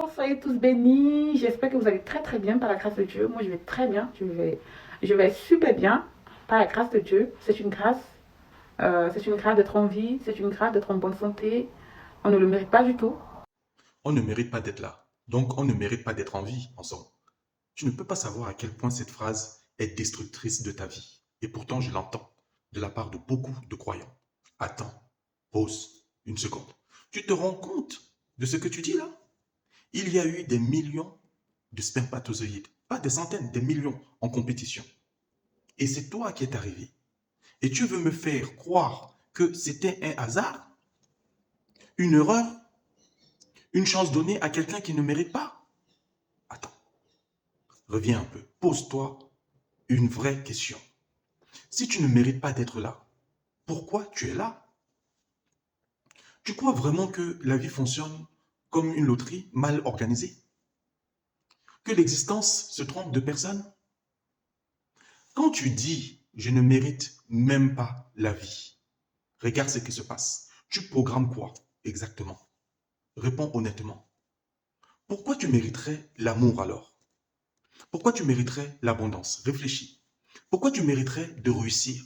Soyez tous bénis. J'espère que vous allez très très bien par la grâce de Dieu. Moi, je vais très bien. Je vais super bien par la grâce de Dieu. C'est une grâce. C'est une grâce d'être en vie. C'est une grâce d'être en bonne santé. On ne le mérite pas du tout. On ne mérite pas d'être là. Donc, on ne mérite pas d'être en vie, en somme. Tu ne peux pas savoir à quel point cette phrase est destructrice de ta vie. Et pourtant, je l'entends de la part de beaucoup de croyants. Attends, pause une seconde. Tu te rends compte de ce que tu dis là? Il y a eu des millions de spermatozoïdes, pas des centaines, des millions en compétition. Et c'est toi qui es arrivé. Et tu veux me faire croire que c'était un hasard, une erreur, une chance donnée à quelqu'un qui ne mérite pas? Attends, reviens un peu. Pose-toi une vraie question. Si tu ne mérites pas d'être là, pourquoi tu es là? Tu crois vraiment que la vie fonctionne comme une loterie mal organisée? Que l'existence se trompe de personne? Quand tu dis je ne mérite même pas la vie, regarde ce qui se passe. Tu programmes quoi exactement? Réponds honnêtement. Pourquoi tu mériterais l'amour alors? Pourquoi tu mériterais l'abondance? Réfléchis. Pourquoi tu mériterais de réussir?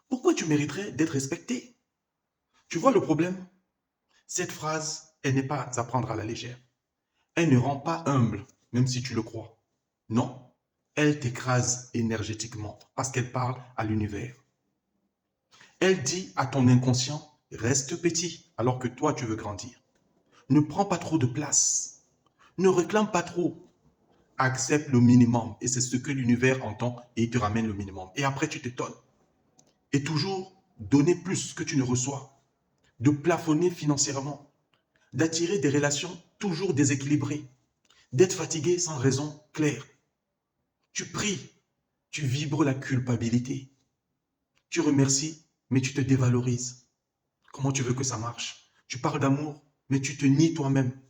Pourquoi tu mériterais d'être respecté? Tu vois le problème? Cette phrase, elle n'est pas à prendre à la légère. Elle ne rend pas humble, même si tu le crois. Non, elle t'écrase énergétiquement parce qu'elle parle à l'univers. Elle dit à ton inconscient, reste petit alors que toi tu veux grandir. Ne prends pas trop de place. Ne réclame pas trop. Accepte le minimum et c'est ce que l'univers entend et il te ramène le minimum. Et après tu t'étonnes. Et toujours donner plus que tu ne reçois. De plafonner financièrement. D'attirer des relations toujours déséquilibrées. D'être fatigué sans raison claire. Tu pries, tu vibres la culpabilité. Tu remercies, mais tu te dévalorises. Comment tu veux que ça marche? Tu parles d'amour, mais tu te nies toi-même.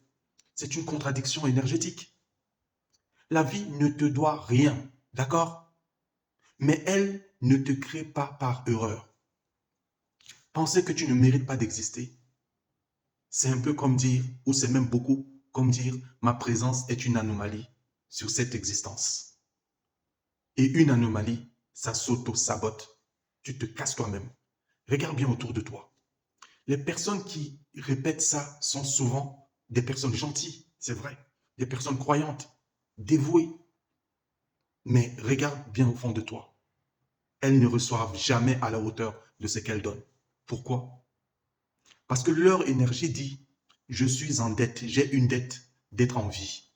C'est une contradiction énergétique. La vie ne te doit rien, d'accord? Mais elle ne te crée pas par erreur. Penser que tu ne mérites pas d'exister, c'est un peu comme dire, ou c'est même beaucoup comme dire, ma présence est une anomalie sur cette existence. Et une anomalie, ça s'auto-sabote. Tu te casses toi-même. Regarde bien autour de toi. Les personnes qui répètent ça sont souvent des personnes gentilles, c'est vrai, des personnes croyantes, dévouées. Mais regarde bien au fond de toi. Elles ne reçoivent jamais à la hauteur de ce qu'elles donnent. Pourquoi? Parce que leur énergie dit, je suis en dette, j'ai une dette d'être en vie.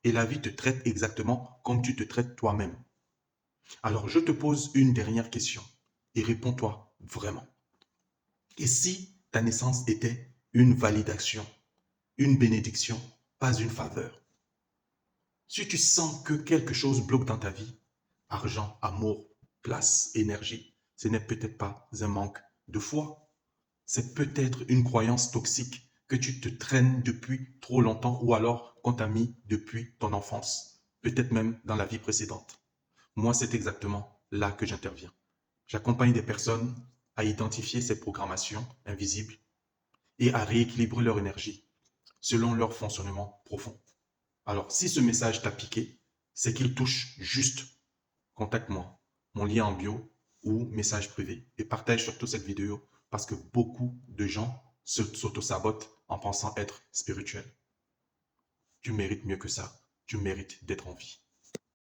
Et la vie te traite exactement comme tu te traites toi-même. Alors je te pose une dernière question et réponds-toi vraiment. Et si ta naissance était une validation, une bénédiction, pas une faveur? Si tu sens que quelque chose bloque dans ta vie, argent, amour, place, énergie, ce n'est peut-être pas un manque de foi, c'est peut-être une croyance toxique que tu te traînes depuis trop longtemps ou alors qu'on t'a mis depuis ton enfance, peut-être même dans la vie précédente. Moi, c'est exactement là que j'interviens. J'accompagne des personnes à identifier ces programmations invisibles et à rééquilibrer leur énergie selon leur fonctionnement profond. Alors, si ce message t'a piqué, c'est qu'il touche juste. Contacte-moi, mon lien en bio ou message privé. Et partage surtout cette vidéo parce que beaucoup de gens s'auto-sabotent en pensant être spirituels. Tu mérites mieux que ça. Tu mérites d'être en vie.